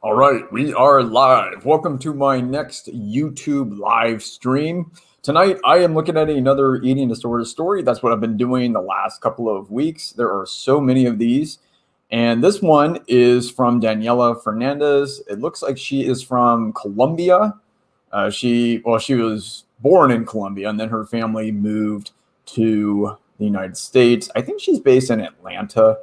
All right, we are live. Welcome to my next YouTube live stream. Tonight, I am looking at another eating disorder story. That's what I've been doing the last couple of weeks. There are so many of these. And this one is from Daniela Fernandez. It looks like she is from Colombia. She was born in Colombia, and then her family moved to the United States. I think she's based in Atlanta,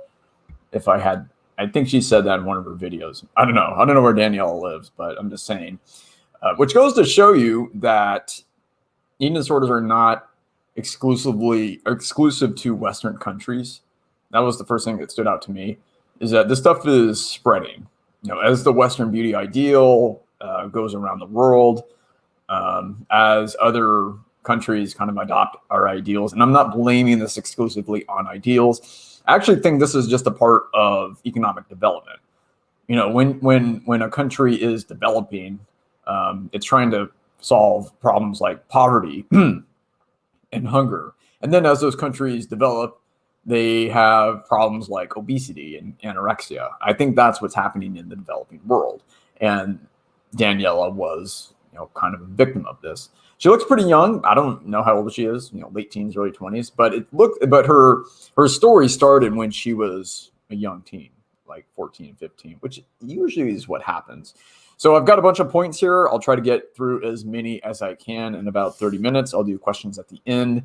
I think she said that in one of her videos. I don't know where Daniela lives, but I'm just saying. Which goes to show you that eating disorders are not exclusive to Western countries. That was the first thing that stood out to me, is that this stuff is spreading. As the Western beauty ideal goes around the world, as other countries kind of adopt our ideals, and I'm not blaming this exclusively on ideals. I actually think this is just a part of economic development. When a country is developing, it's trying to solve problems like poverty and hunger. And then as those countries develop, they have problems like obesity and anorexia. I think that's what's happening in the developing world. And Daniela was, kind of a victim of this. She looks pretty young. I don't know how old she is, late teens, early 20s, but her story started when she was a young teen, like 14, 15, which usually is what happens. So I've got a bunch of points here. I'll try to get through as many as I can in about 30 minutes. I'll do questions at the end.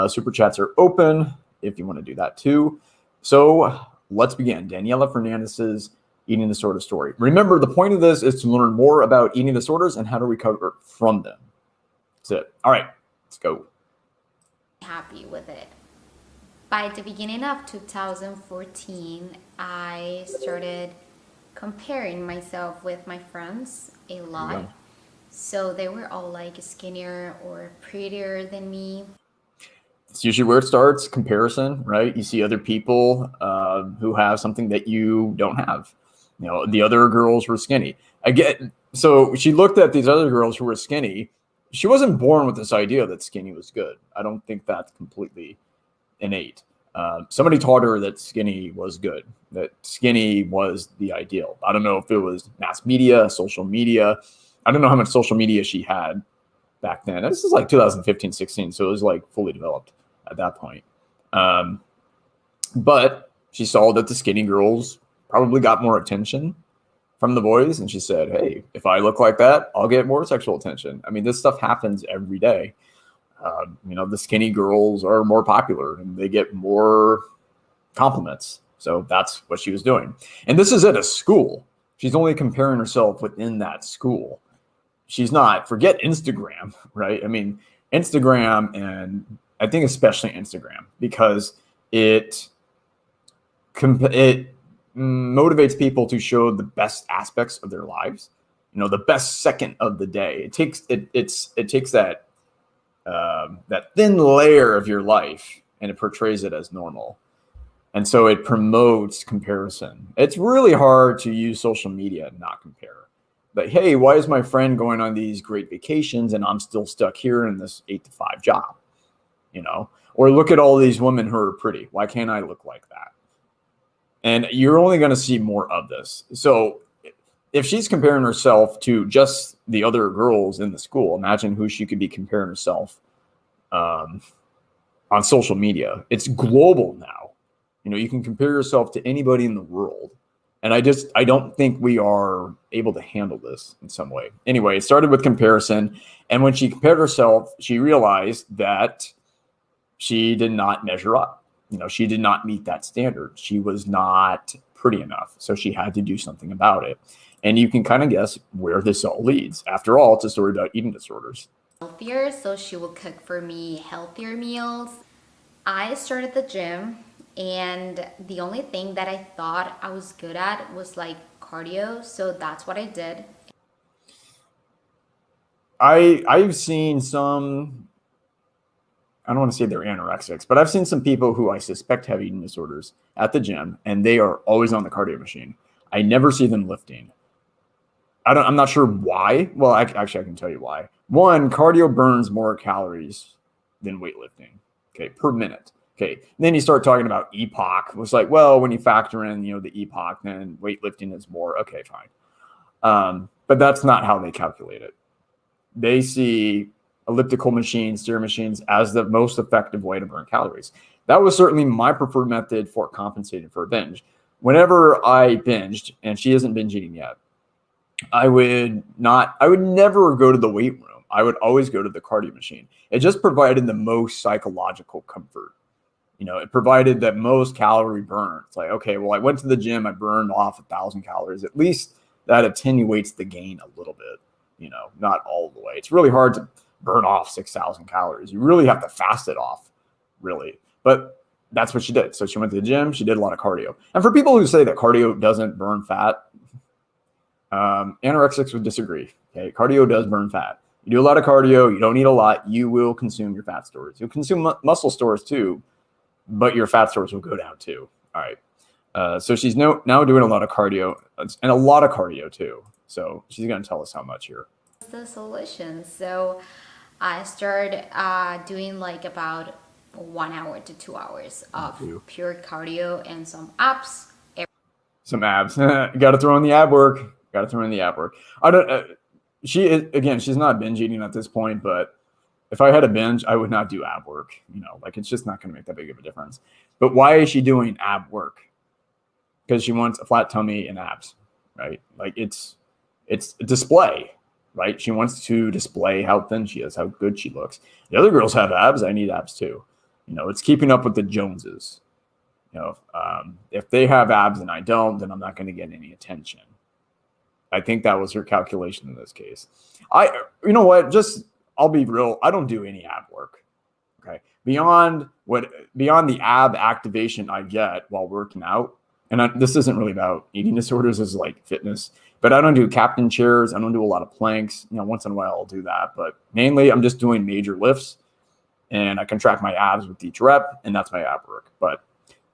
Super chats are open if you want to do that too. So let's begin. Daniela Fernandez's eating disorder story. Remember, the point of this is to learn more about eating disorders and how to recover from them. That's it. All right, let's go. Happy with it. By the beginning of 2014, I started comparing myself with my friends a lot. So they were all like skinnier or prettier than me. It's usually where it starts, comparison, right? You see other people who have something that you don't have. The other girls were skinny. So she looked at these other girls who were skinny. She wasn't born with this idea that skinny was good. I don't think that's completely innate. Somebody taught her that skinny was good, that skinny was the ideal. I don't know if it was mass media, social media. I don't know how much social media she had back then. This is like 2015, 16, so it was like fully developed at that point. But she saw that the skinny girls probably got more attention from the boys, and she said, hey, if I look like that, I'll get more sexual attention. I mean, this stuff happens every day. The skinny girls are more popular and they get more compliments. So that's what she was doing. And this is at a school. She's only comparing herself within that school. She's not, forget Instagram, right? I mean, Instagram, and I think especially Instagram, because it motivates people to show the best aspects of their lives, the best second of the day. It takes that thin layer of your life and it portrays it as normal. And so it promotes comparison. It's really hard to use social media and not compare. But hey, why is my friend going on these great vacations and I'm still stuck here in this 8-to-5 job? Or look at all these women who are pretty. Why can't I look like that? And you're only going to see more of this. So if she's comparing herself to just the other girls in the school, imagine who she could be comparing herself on social media. It's global now. You can compare yourself to anybody in the world. And I don't think we are able to handle this in some way. Anyway, it started with comparison. And when she compared herself, she realized that she did not measure up. She did not meet that standard. She was not pretty enough. So she had to do something about it. And you can kind of guess where this all leads. After all, it's a story about eating disorders. Healthier, so she will cook for me healthier meals. I started the gym, and the only thing that I thought I was good at was like cardio. So that's what I did. I've seen some, I don't want to say they're anorexics, but I've seen some people who I suspect have eating disorders at the gym, and they are always on the cardio machine. I never see them lifting. I'm not sure why. Well, actually, I can tell you why. One, cardio burns more calories than weightlifting, okay, per minute. Okay, and then you start talking about EPOC. It was like, well, when you factor in, the EPOC, then weightlifting is more. Okay, fine. But that's not how they calculate it. They see elliptical machines, steer machines as the most effective way to burn calories. That was certainly my preferred method for compensating for a binge. Whenever I binged, and she isn't binge eating yet, I would never go to the weight room. I would always go to the cardio machine. It just provided the most psychological comfort. It provided that most calorie burn. It's like, okay, well, I went to the gym, I burned off 1,000 calories. At least that attenuates the gain a little bit, not all the way. It's really hard to burn off 6,000 calories. You really have to fast it off, really. But that's what she did. So she went to the gym, she did a lot of cardio. And for people who say that cardio doesn't burn fat, anorexics would disagree. Okay, cardio does burn fat. You do a lot of cardio, you don't eat a lot, you will consume your fat stores. You'll consume muscle stores too, but your fat stores will go down too. All right. So she's now doing a lot of cardio, and a lot of cardio too. So she's going to tell us how much here. The solution. So I started doing like about 1 hour to 2 hours of pure cardio and some abs. Some abs. Got to throw in the ab work. I don't. She's not binge eating at this point, but if I had a binge, I would not do ab work. It's just not going to make that big of a difference. But why is she doing ab work? Because she wants a flat tummy and abs, right? Like it's a display, right? She wants to display how thin she is, how good she looks. The other girls have abs. I need abs too. It's keeping up with the Joneses. If they have abs and I don't, then I'm not going to get any attention. I think that was her calculation in this case. I'll be real. I don't do any ab work. Okay. Beyond the ab activation I get while working out. And this isn't really about eating disorders. This is like fitness, but I don't do captain chairs. I don't do a lot of planks. Once in a while I'll do that, but mainly I'm just doing major lifts and I contract my abs with each rep, and that's my ab work. But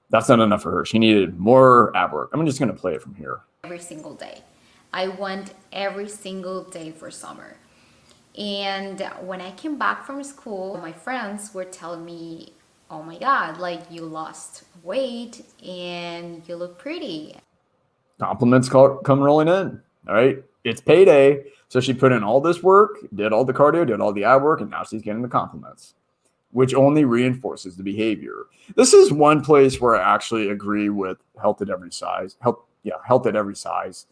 that's not enough for her. She needed more ab work. I'm just going to play it from here. Every single day. I went every single day for summer. And when I came back from school, my friends were telling me, oh my God, like you lost weight and you look pretty. Compliments come rolling in. All right. It's payday. So she put in all this work, did all the cardio, did all the ab work, and now she's getting the compliments, which only reinforces the behavior. This is one place where I actually agree with health at every size. Health at every size.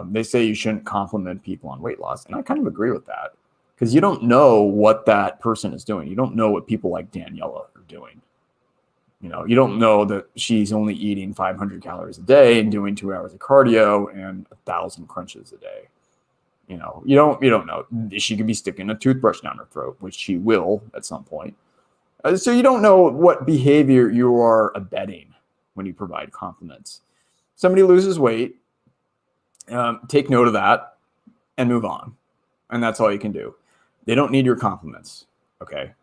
They say you shouldn't compliment people on weight loss. And I kind of agree with that because you don't know what that person is doing. You don't know what people like Daniela are doing. You don't know that she's only eating 500 calories a day and doing 2 hours of cardio and 1,000 crunches a day. You don't know. She could be sticking a toothbrush down her throat, which she will at some point. So you don't know what behavior you are abetting when you provide compliments. Somebody loses weight, take note of that and move on. And that's all you can do. They don't need your compliments, okay?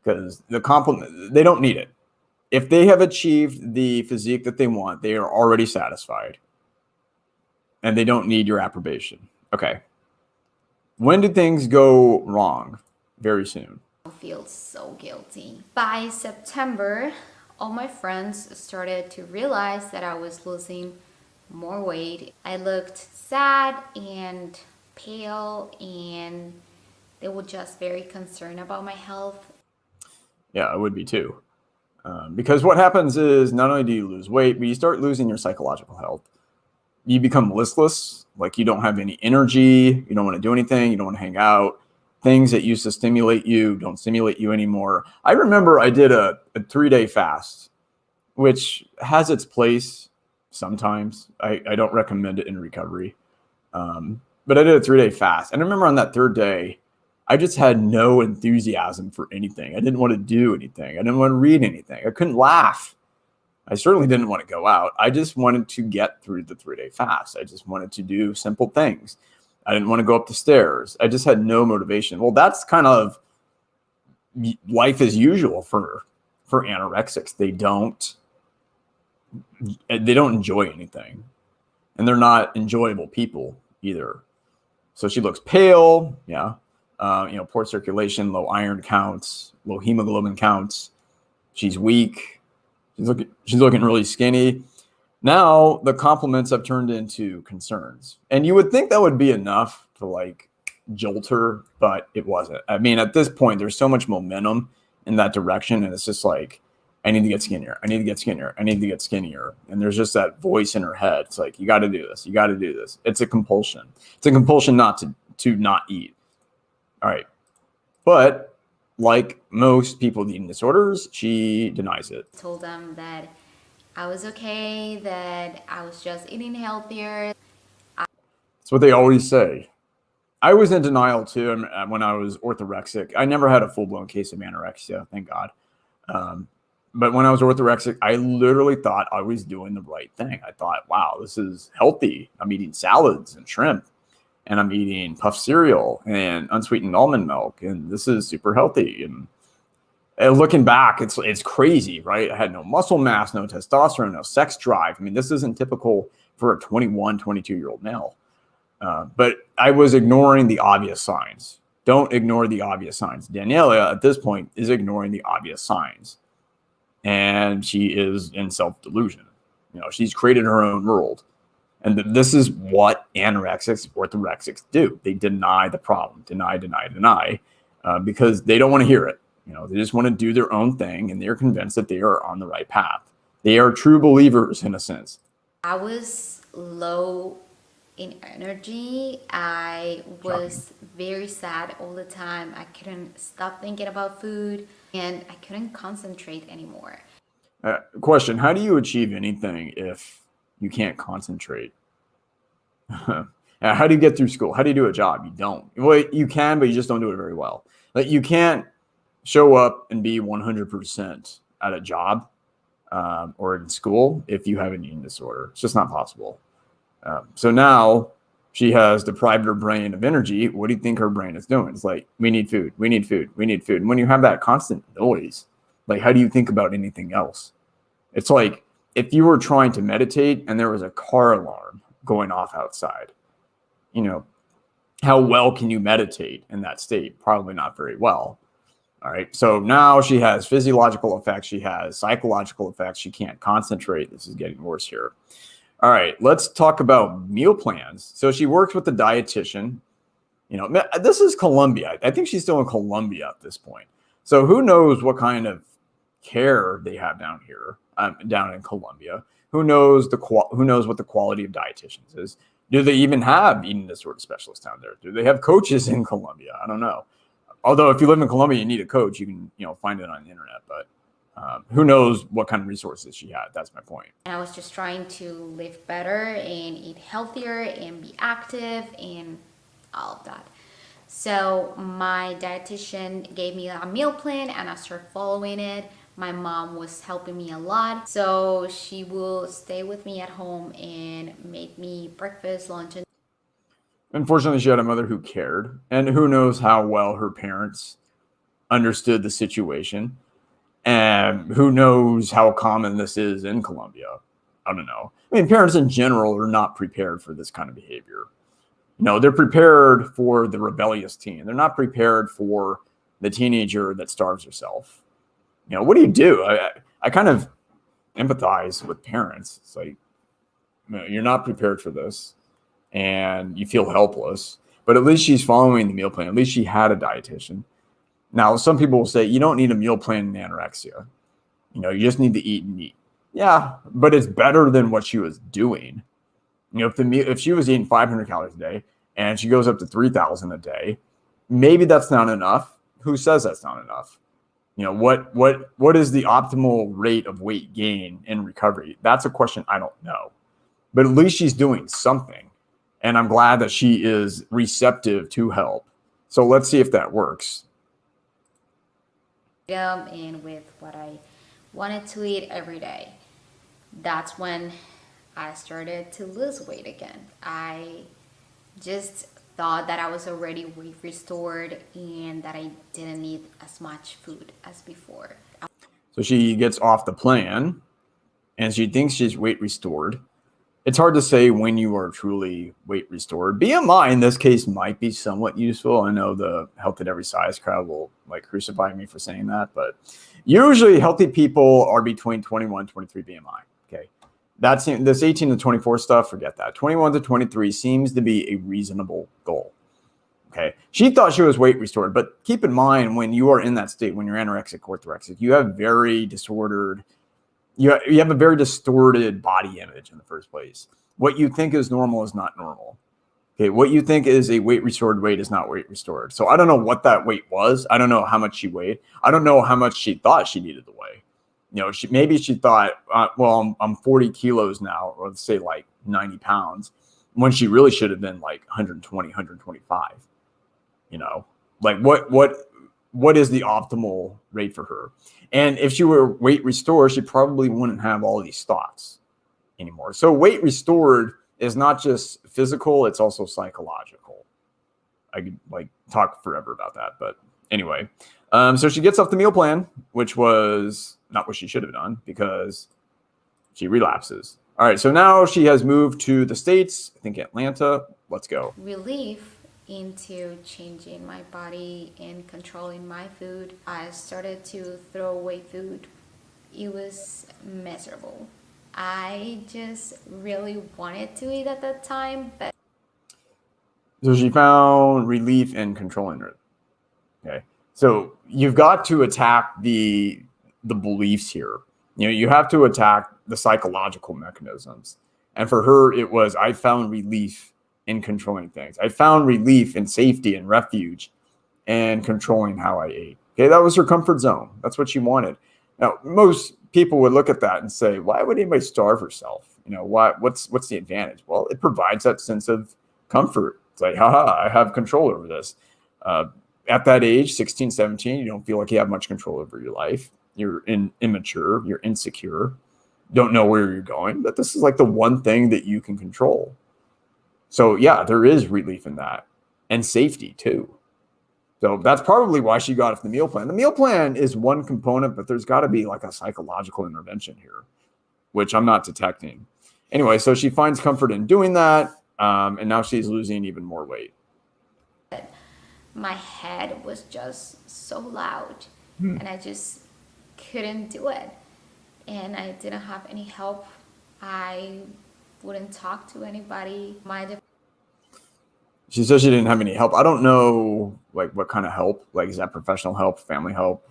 Because they don't need it. If they have achieved the physique that they want, they are already satisfied. And they don't need your approbation. Okay. When do things go wrong? Very soon. I feel so guilty. By September, all my friends started to realize that I was losing more weight. I looked sad and pale, and they were just very concerned about my health. Yeah, I would be too. Because what happens is not only do you lose weight, but you start losing your psychological health. You become listless, like you don't have any energy, you don't want to do anything, you don't want to hang out. Things that used to stimulate you don't stimulate you anymore. I remember I did a 3-day fast, which has its place sometimes. I don't recommend it in recovery. But I did a 3-day fast. And I remember on that third day, I just had no enthusiasm for anything. I didn't want to do anything. I didn't want to read anything. I couldn't laugh. I certainly didn't want to go out. I just wanted to get through the 3-day fast. I just wanted to do simple things. I didn't want to go up the stairs. I just had no motivation. Well, that's kind of life as usual for anorexics. They don't enjoy anything. And they're not enjoyable people either. So she looks pale. Yeah. Poor circulation, low iron counts, low hemoglobin counts. She's weak. She's looking really skinny. Now the compliments have turned into concerns. And you would think that would be enough to like jolt her, but it wasn't. I mean, at this point, there's so much momentum in that direction. And it's just like, I need to get skinnier. I need to get skinnier. I need to get skinnier. And there's just that voice in her head. It's like, you got to do this. You got to do this. It's a compulsion. It's a compulsion not to not eat. All right. But like most people with eating disorders, she denies it. Told them that I was okay, that I was just eating healthier. That's what they always say. I was in denial too. And when I was orthorexic, I never had a full-blown case of anorexia, thank God. But when I was orthorexic, I literally thought I was doing the right thing. I thought, wow, this is healthy. I'm eating salads and shrimp, and I'm eating puffed cereal and unsweetened almond milk, and this is super healthy. And looking back, it's crazy, right? I had no muscle mass, no testosterone, no sex drive. I mean, this isn't typical for a 21, 22-year-old male. But I was ignoring the obvious signs. Don't ignore the obvious signs. Daniela, at this point, is ignoring the obvious signs. And she is in self-delusion. You know, she's created her own world. And this is what anorexics, orthorexics do. They deny the problem, deny, because they don't want to hear it. You know, they just want to do their own thing, and they're convinced that they are on the right path. They are true believers in a sense. I was low in energy. I was very sad all the time. I couldn't stop thinking about food, and I couldn't concentrate anymore. Question: how do you achieve anything if you can't concentrate? How do you get through school? How do you do a job? You don't. Well, you can, but you just don't do it very well. Like, you can't show up and be 100% at a job or in school if you have an eating disorder. It's just not possible. So now she has deprived her brain of energy. What do you think her brain is doing? It's like, we need food, we need food, we need food. And when you have that constant noise, like, how do you think about anything else? It's like if you were trying to meditate and there was a car alarm going off outside, you know, how well can you meditate in that state? Probably not very well. All right. So now she has physiological effects. She has psychological effects. She can't concentrate. This is getting worse here. All right, let's talk about meal plans. So she works with the dietitian. You know, this is Colombia. I think she's still in Colombia at this point. So who knows what kind of care they have down here, down in Colombia? Who knows what the quality of dietitians is? Do they even have eating disorder specialists down there? Do they have coaches in Colombia? I don't know. Although if you live in Colombia, you need a coach. You can, you know, find it on the internet, but who knows what kind of resources she had. That's my point. And I was just trying to live better and eat healthier and be active and all of that. So my dietitian gave me a meal plan and I started following it. My mom was helping me a lot. So she will stay with me at home and make me breakfast, lunch, and unfortunately, she had a mother who cared, and who knows how well her parents understood the situation. And who knows how common this is in Colombia? I don't know. I mean, parents in general are not prepared for this kind of behavior. You know, they're prepared for the rebellious teen. They're not prepared for the teenager that starves herself. You know, what do? I kind of empathize with parents. It's like, you know, you're not prepared for this and you feel helpless. But at least she's following the meal plan. At least she had a dietitian. Now, some people will say, you don't need a meal plan in anorexia. You know, you just need to eat and eat. Yeah, but it's better than what she was doing. You know, if she was eating 500 calories a day and she goes up to 3,000 a day, maybe that's not enough. Who says that's not enough? You know, what is the optimal rate of weight gain in recovery? That's a question I don't know. But at least she's doing something. And I'm glad that she is receptive to help. So let's see if that works. And with what I wanted to eat every day. That's when I started to lose weight again. I just thought that I was already weight restored and that I didn't need as much food as before. So she gets off the plan and she thinks she's weight restored. It's hard to say when you are truly weight restored. BMI in this case might be somewhat useful. I know the health at every size crowd will like crucify me for saying that, but usually healthy people are between 21 and 23 BMI. Okay. That's this 18 to 24 stuff. Forget that. 21 to 23 seems to be a reasonable goal. Okay. She thought she was weight restored, but keep in mind when you are in that state, when you're anorexic, orthorexic, you have very disordered, you have a very distorted body image in the first place. What you think is normal is not normal. Okay. What you think is a weight restored weight is not weight restored. So I don't know what that weight was. I don't know how much she weighed. I don't know how much she thought she needed to weigh. You know, maybe she thought, well, I'm 40 kilos now, or let's say like 90 pounds, when she really should have been like 120, 125. You know, like what is the optimal rate for her? And if she were weight restored, she probably wouldn't have all these thoughts anymore. So weight restored is not just physical, it's also psychological. I could like talk forever about that, but anyway. So she gets off the meal plan, which was not what she should have done because she relapses. All right, so now she has moved to the States, I think Atlanta. Let's go. Relief into changing my body and controlling my food. I started to throw away food. It was miserable. I just really wanted to eat at that time, but so she found relief in controlling it. Okay. So you've got to attack the beliefs here. You know, you have to attack the psychological mechanisms. And for her, it was, I found relief in controlling things. I found relief in safety and refuge and controlling how I ate. Okay, that was her comfort zone. That's what she wanted. Now, most people would look at that and say, why would anybody starve herself? You know, what's the advantage? Well, it provides that sense of comfort. It's like, haha, I have control over this. At that age, 16, 17, you don't feel like you have much control over your life. You're immature, you're insecure, don't know where you're going, but this is like the one thing that you can control. So yeah, there is relief in that and safety too. So that's probably why she got off the meal plan. The meal plan is one component, but there's got to be like a psychological intervention here, which I'm not detecting. Anyway, so she finds comfort in doing that, and now she's losing even more weight. my head was just so loud and I just couldn't do it. And I didn't have any help. I wouldn't talk to anybody. She says she didn't have any help. I don't know like what kind of help. Like, is that professional help, family help,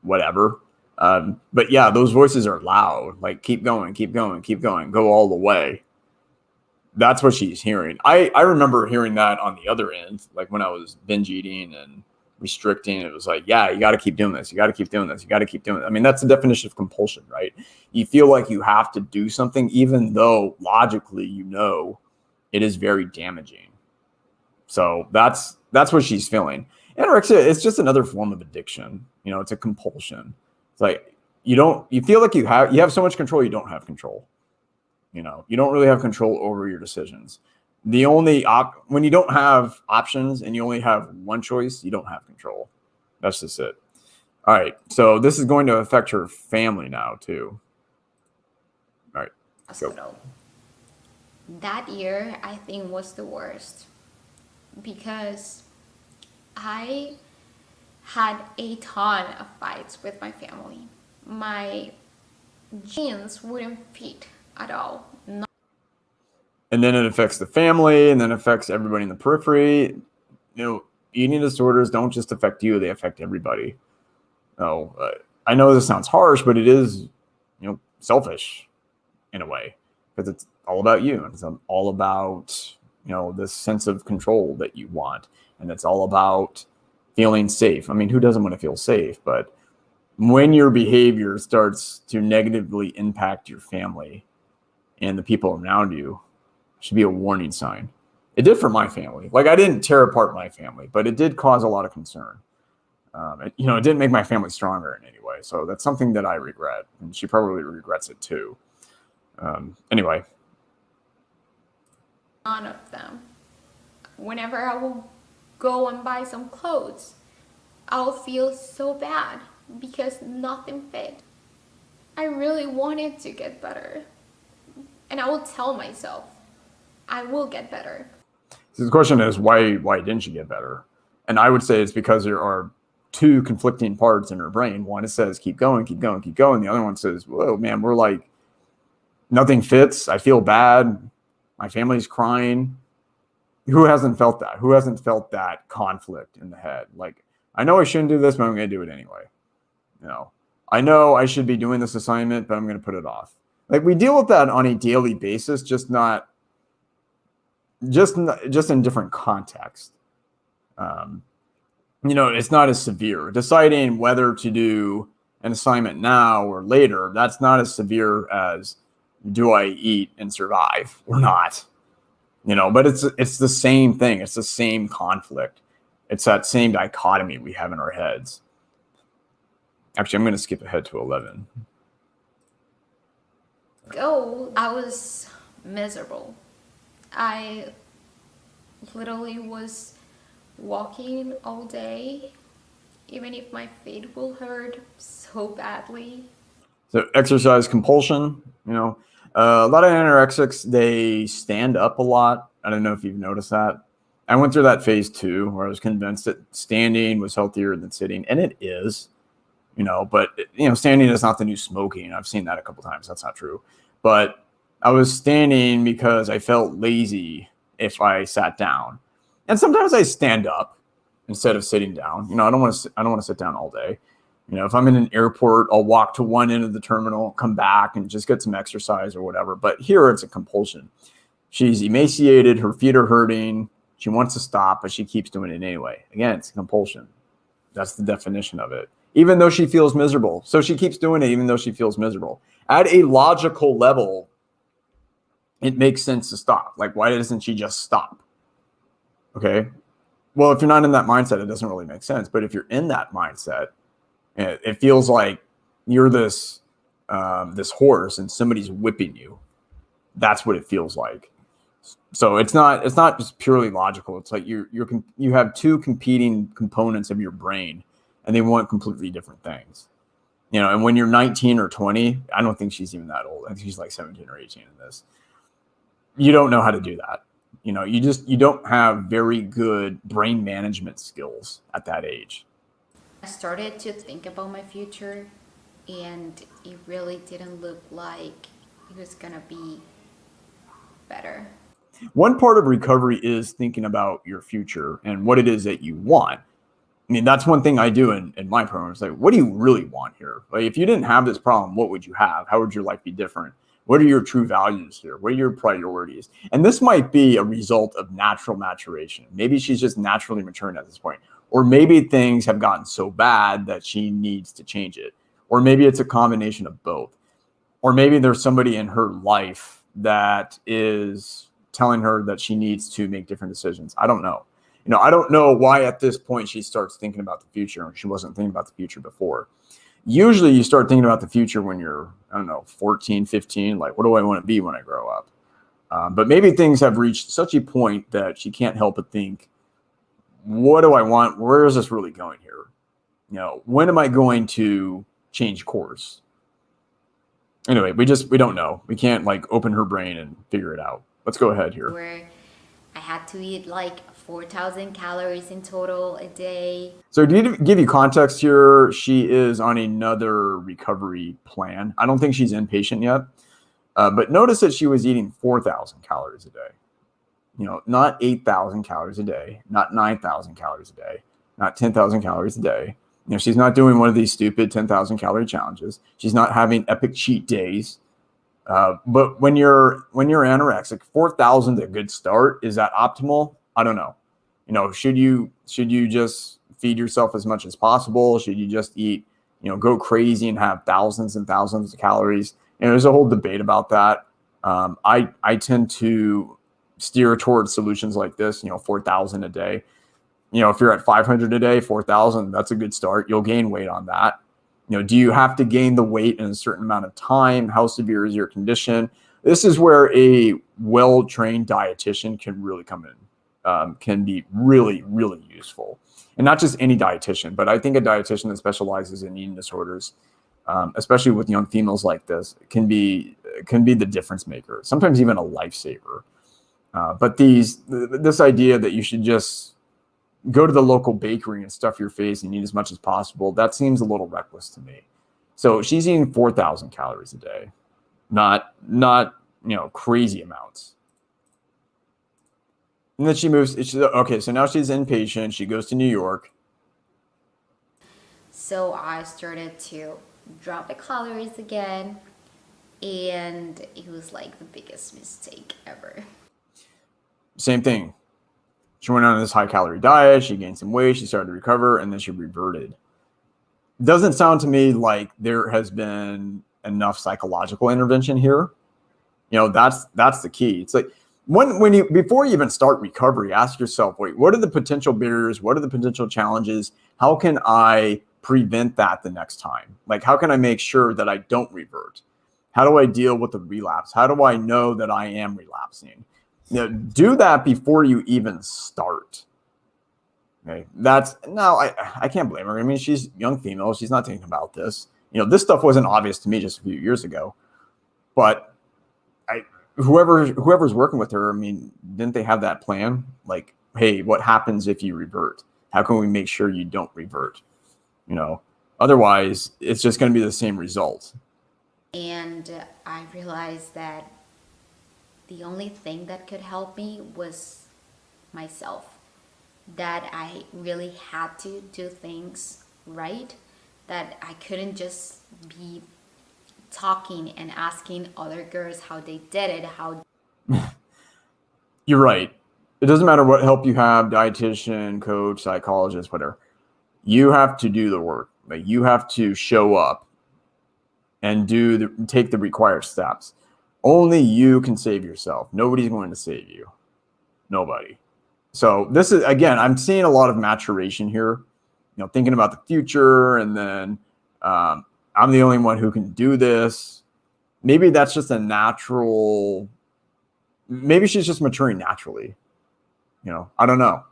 whatever? But yeah, those voices are loud. Like, keep going, keep going, keep going, go all the way. That's what she's hearing. I remember hearing that on the other end, like when I was binge eating and restricting. It was like, yeah, you got to keep doing this. You got to keep doing this. You got to keep doing it. I mean, that's the definition of compulsion, right? You feel like you have to do something, even though logically, you know, it is very damaging. So that's what she's feeling. Anorexia, it's just another form of addiction. You know, it's a compulsion. It's like you feel like you have so much control, you don't have control. You know, you don't really have control over your decisions. The only when you don't have options and you only have one choice, you don't have control. That's just it. All right. So this is going to affect her family now too. All right. Hospital. That year, I think, was the worst because I had a ton of fights with my family. My jeans wouldn't fit at all. And then it affects the family, and then affects everybody in the periphery. You know, eating disorders don't just affect you; they affect everybody. Oh, I know this sounds harsh, but it is, you know, selfish in a way, because it's all about you, and it's all about, you know, this sense of control that you want, and it's all about feeling safe. I mean, who doesn't want to feel safe? But when your behavior starts to negatively impact your family and the people around you, should be a warning sign. It did for my family. Like, I didn't tear apart my family, but it did cause a lot of concern. It didn't make my family stronger in any way. So that's something that I regret, and she probably regrets it too. Anyway. None of them. Whenever I will go and buy some clothes, I'll feel so bad because nothing fit. I really wanted to get better. And I will tell myself, I will get better. So the question is, why didn't you get better? And I would say it's because there are two conflicting parts in her brain. One says, keep going, keep going, keep going. The other one says, whoa, man, we're Nothing fits. I feel bad. My family's crying. Who hasn't felt that? Who hasn't felt that conflict in the head? Like, I know I shouldn't do this, but I'm going to do it anyway. You know I should be doing this assignment, but I'm going to put it off. Like, we deal with that on a daily basis, just in different context. It's not as severe. Deciding whether to do an assignment now or later, that's not as severe as, do I eat and survive or not? But it's the same thing. It's the same conflict. It's that same dichotomy we have in our heads. Actually, I'm going to skip ahead to 11. Oh, I was miserable. I literally was walking all day, even if my feet will hurt so badly. So exercise compulsion, a lot of anorexics, they stand up a lot. I don't know if you've noticed that. I went through that phase too, where I was convinced that standing was healthier than sitting, and it is, but standing is not the new smoking. I've seen that a couple times. That's not true. But I was standing because I felt lazy if I sat down. And sometimes I stand up instead of sitting down. I don't want to sit down all day. If I'm in an airport, I'll walk to one end of the terminal, come back and just get some exercise or whatever. But here it's a compulsion. She's emaciated, her feet are hurting. She wants to stop, but she keeps doing it anyway. Again, it's a compulsion. That's the definition of it. Even though she feels miserable. So she keeps doing it even though she feels miserable. At a logical level, it makes sense to stop. Like, why doesn't she just stop? Okay. Well, if you're not in that mindset, it doesn't really make sense. But if you're in that mindset, it feels like you're this horse and somebody's whipping you. That's what it feels like. So it's not just purely logical. It's like you have two competing components of your brain, and they want completely different things. And when you're 19 or 20, I don't think she's even that old. I think she's like 17 or 18 in this. You don't know how to do that. You don't have very good brain management skills at that age. I started to think about my future, and it really didn't look like it was gonna be better. One part of recovery is thinking about your future and what it is that you want. I mean, that's one thing I do in my program. It's like, what do you really want here? Like, if you didn't have this problem, what would you have? How would your life be different? What are your true values here? What are your priorities? And this might be a result of natural maturation. Maybe she's just naturally maturing at this point. Or maybe things have gotten so bad that she needs to change it. Or maybe it's a combination of both. Or maybe there's somebody in her life that is telling her that she needs to make different decisions. I don't know. I don't know why at this point she starts thinking about the future, and she wasn't thinking about the future before. Usually you start thinking about the future when you're, 14, 15, like, what do I want to be when I grow up? But maybe things have reached such a point that she can't help but think, what do I want? Where is this really going here? When am I going to change course? Anyway, we don't know. We can't open her brain and figure it out. Let's go ahead here. Where I had to eat 4,000 calories in total a day. So to give you context here, she is on another recovery plan. I don't think she's inpatient yet, but notice that she was eating 4,000 calories a day. Not 8,000 calories a day, not 9,000 calories a day, not 10,000 calories a day. She's not doing one of these stupid 10,000 calorie challenges. She's not having epic cheat days. But when you're anorexic, 4,000 is a good start. Is that optimal? I don't know. Should you just feed yourself as much as possible? Should you just eat, go crazy and have thousands and thousands of calories? There's a whole debate about that. I tend to steer towards solutions like this, 4,000 a day. If you're at 500 a day, 4,000, that's a good start. You'll gain weight on that. Do you have to gain the weight in a certain amount of time? How severe is your condition? This is where a well-trained dietitian can really come in, can be really, really useful. And not just any dietitian, but I think a dietitian that specializes in eating disorders, especially with young females like this, can be the difference maker, sometimes even a lifesaver. But this idea that you should just go to the local bakery and stuff your face and eat as much as possible, that seems a little reckless to me. So she's eating 4,000 calories a day. not crazy amounts. And then she moves. Okay, so now she's inpatient. She goes to New York. So I started to drop the calories again, and it was like the biggest mistake ever. Same thing. She went on this high calorie diet. She gained some weight. She started to recover, and then she reverted. Doesn't sound to me like there has been enough psychological intervention here. That's the key. It's like before you even start recovery, ask yourself, wait, what are the potential barriers? What are the potential challenges? How can I prevent that the next time? Like, how can I make sure that I don't revert? How do I deal with the relapse? How do I know that I am relapsing? Do that before you even start. Okay, I can't blame her. I mean, she's a young female. She's not thinking about this. This stuff wasn't obvious to me just a few years ago. But whoever's working with her, I mean, didn't they have that plan? Like, hey, what happens if you revert? How can we make sure you don't revert? Otherwise, it's just going to be the same result. And I realized that the only thing that could help me was myself. That I really had to do things right. That I couldn't just be talking and asking other girls how they did it. You're right. It doesn't matter what help you have, dietitian, coach, psychologist, whatever. You have to do the work. Like, you have to show up and take the required steps. Only you can save yourself. Nobody's going to save you. Nobody. So this is, again, I'm seeing a lot of maturation here, thinking about the future. And then I'm the only one who can do this. Maybe that's just maybe she's just maturing naturally. I don't know.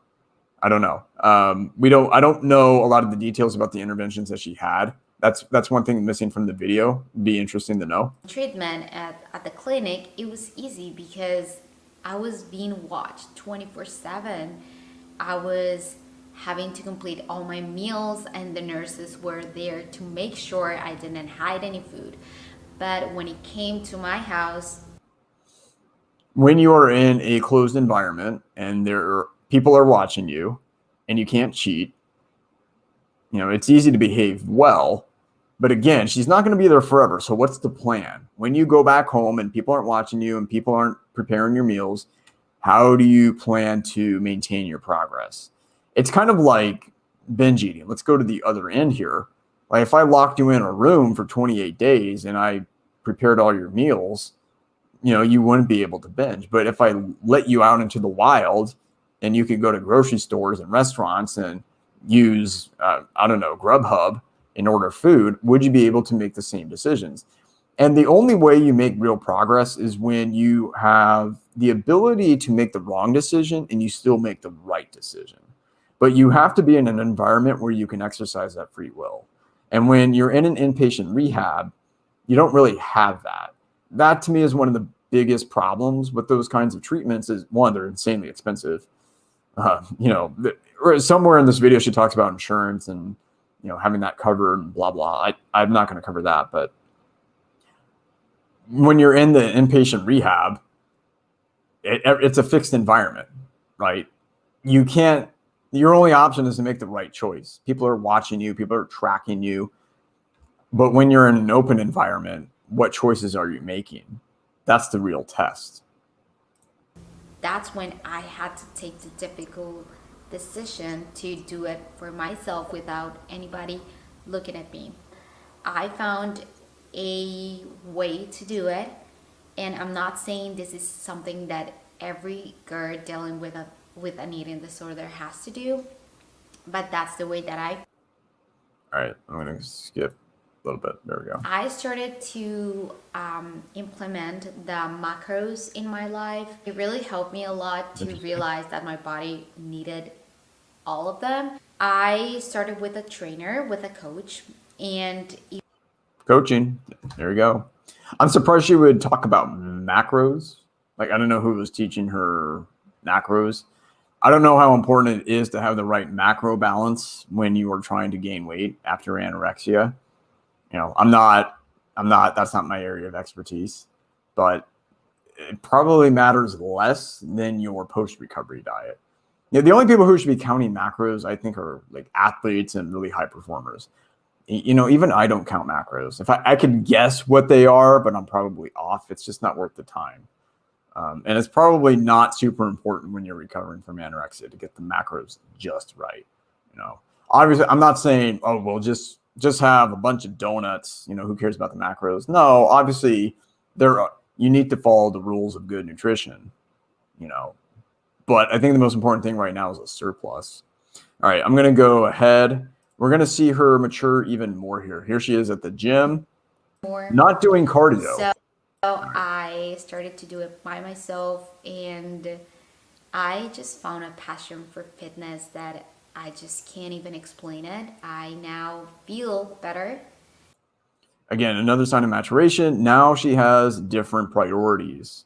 I don't know a lot of the details about the interventions that she had. That's one thing missing from the video. Be interesting to know. Treatment at the clinic, it was easy because I was being watched 24/7. I was having to complete all my meals, and the nurses were there to make sure I didn't hide any food. But when it came to my house, when you are in a closed environment and people are watching you and you can't cheat, it's easy to behave well. But again, she's not going to be there forever. So what's the plan? When you go back home and people aren't watching you and people aren't preparing your meals, how do you plan to maintain your progress? It's kind of like binge eating. Let's go to the other end here. Like, if I locked you in a room for 28 days and I prepared all your meals, you wouldn't be able to binge. But if I let you out into the wild and you could go to grocery stores and restaurants and use, Grubhub and order food, would you be able to make the same decisions? And the only way you make real progress is when you have the ability to make the wrong decision and you still make the right decision. But you have to be in an environment where you can exercise that free will. And when you're in an inpatient rehab, you don't really have that. That to me is one of the biggest problems with those kinds of treatments is, one, they're insanely expensive. Somewhere in this video, she talks about insurance and, having that covered and blah, blah. I'm not going to cover that. But when you're in the inpatient rehab, it's a fixed environment, right? Your only option is to make the right choice. People are watching you. People are tracking you. But when you're in an open environment, what choices are you making? That's the real test. That's when I had to take the difficult decision to do it for myself without anybody looking at me. I found a way to do it, and I'm not saying this is something that every girl dealing with an eating disorder has to do, but that's the way that All right, I'm going to skip a little bit. There we go. I started to implement the macros in my life. It really helped me a lot to realize that my body needed all of them. I started with a trainer, with a coach, and coaching. There you go. I'm surprised she would talk about macros. Like, I don't know who was teaching her macros. I don't know how important it is to have the right macro balance when you are trying to gain weight after anorexia. That's not my area of expertise. but it probably matters less than your post-recovery diet. The only people who should be counting macros, I think, are like athletes and really high performers. Even I don't count macros. If I could guess what they are, but I'm probably off. It's just not worth the time. And it's probably not super important when you're recovering from anorexia to get the macros just right. Obviously, I'm not saying, oh, well, just have a bunch of donuts. Who cares about the macros? No, obviously, you need to follow the rules of good nutrition. But I think the most important thing right now is a surplus. All right, I'm going to go ahead. We're going to see her mature even more here. Here she is at the gym, not doing cardio. So I started to do it by myself, and I just found a passion for fitness that I just can't even explain it. I now feel better. Again, another sign of maturation. Now she has different priorities.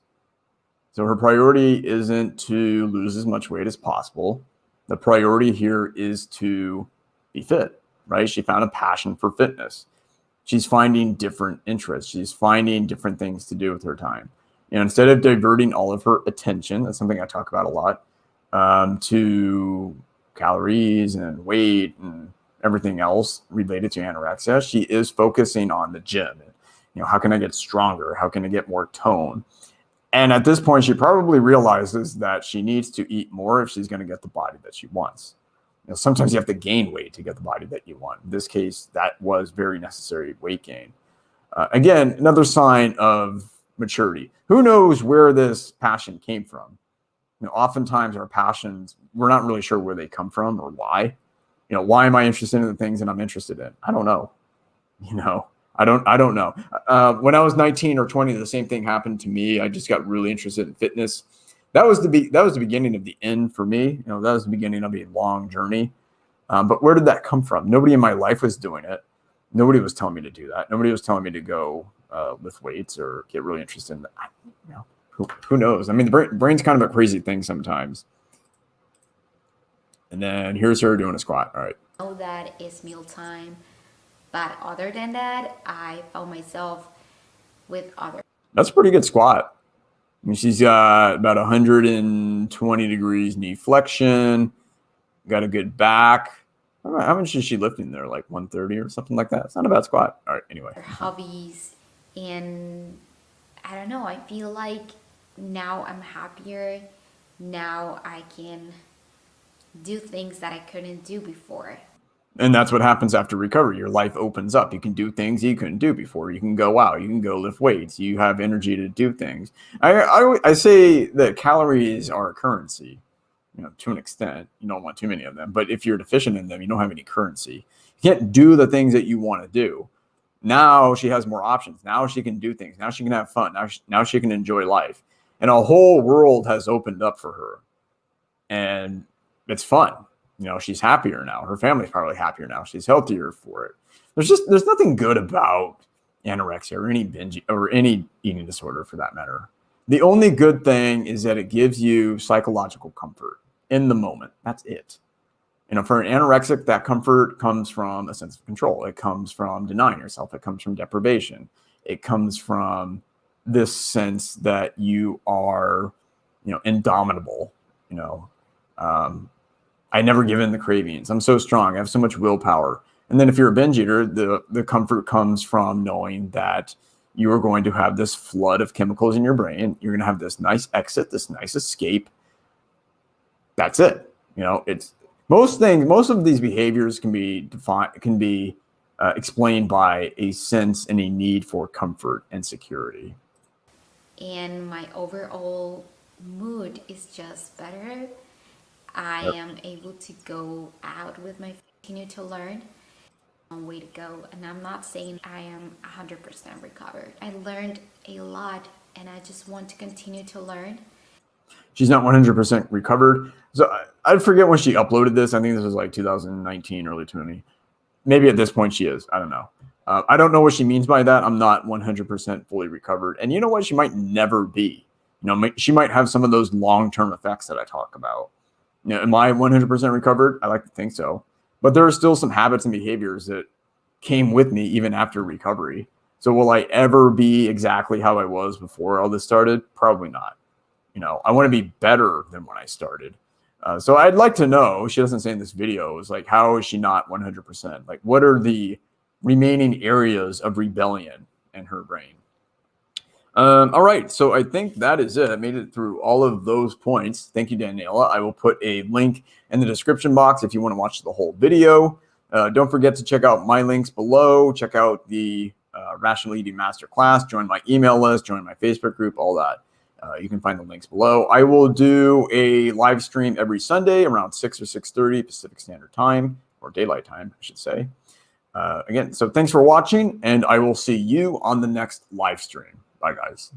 So her priority isn't to lose as much weight as possible. The priority here is to be fit, right? She found a passion for fitness. She's finding different interests. She's finding different things to do with her time. Instead of diverting all of her attention, that's something I talk about a lot, to calories and weight and everything else related to anorexia, she is focusing on the gym. How can I get stronger? How can I get more tone? And at this point, she probably realizes that she needs to eat more if she's going to get the body that she wants. Sometimes you have to gain weight to get the body that you want. In this case, that was very necessary weight gain. Again, another sign of maturity. Who knows where this passion came from? Oftentimes our passions, we're not really sure where they come from or why. Why am I interested in the things that I'm interested in? I don't know. I don't know. When I was 19 or 20, the same thing happened to me. I just got really interested in fitness. That was the beginning of the end for me. That was the beginning of a long journey. But where did that come from? Nobody in my life was doing it. Nobody was telling me to do that. Nobody was telling me to go lift weights or get really interested in that. Who knows? I mean, the brain's kind of a crazy thing sometimes. And then here's her doing a squat. All right. I know that it's mealtime. But other than that, I found myself with other. That's a pretty good squat. I mean, she's got about 120 degrees knee flexion, got a good back. I don't know, how much is she lifting there? Like 130 or something like that? It's not a bad squat. All right, anyway. Hobbies. And I don't know, I feel like now I'm happier. Now I can do things that I couldn't do before. And that's what happens after recovery. Your life opens up. You can do things you couldn't do before. You can go out. You can go lift weights. You have energy to do things. I say that calories are a currency, to an extent. You don't want too many of them. But if you're deficient in them, you don't have any currency. You can't do the things that you want to do. Now she has more options. Now she can do things. Now she can have fun. Now she can enjoy life. And a whole world has opened up for her. And it's fun. She's happier now. Her family's probably happier now. She's healthier for it. There's nothing good about anorexia or any binge or any eating disorder for that matter. The only good thing is that it gives you psychological comfort in the moment. That's it. For an anorexic, that comfort comes from a sense of control. It comes from denying yourself. It comes from deprivation. It comes from this sense that you are, indomitable, I never give in the cravings. I'm so strong. I have so much willpower. And then if you're a binge eater, the comfort comes from knowing that you are going to have this flood of chemicals in your brain. You're going to have this nice exit, this nice escape. That's it. It's most of these behaviors can be explained by a sense and a need for comfort and security. And my overall mood is just better. I am able to go out with my continue to learn. Long way to go, and I'm not saying I am 100% recovered. I learned a lot, and I just want to continue to learn. She's not 100% recovered. So I forget when she uploaded this. I think this was like 2019, early 20. Maybe at this point she is. I don't know. I don't know what she means by that. I'm not 100% fully recovered. And you know what? She might never be. She might have some of those long-term effects that I talk about. Am I 100% recovered? I like to think so. But there are still some habits and behaviors that came with me even after recovery. So will I ever be exactly how I was before all this started? Probably not. You know, I want to be better than when I started. So I'd like to know, she doesn't say in this video, is like, how is she not 100%? Like, what are the remaining areas of rebellion in her brain? All right, so I think that is it. I made it through all of those points. Thank you, Daniela. I will put a link in the description box if you want to watch the whole video. Don't forget to check out my links below. Check out the Rational Eating Masterclass. Join my email list. Join my Facebook group. All that. You can find the links below. I will do a live stream every Sunday around 6 or 6:30 Pacific Standard Time, or Daylight Time, I should say. Again, so thanks for watching, and I will see you on the next live stream. Bye, guys.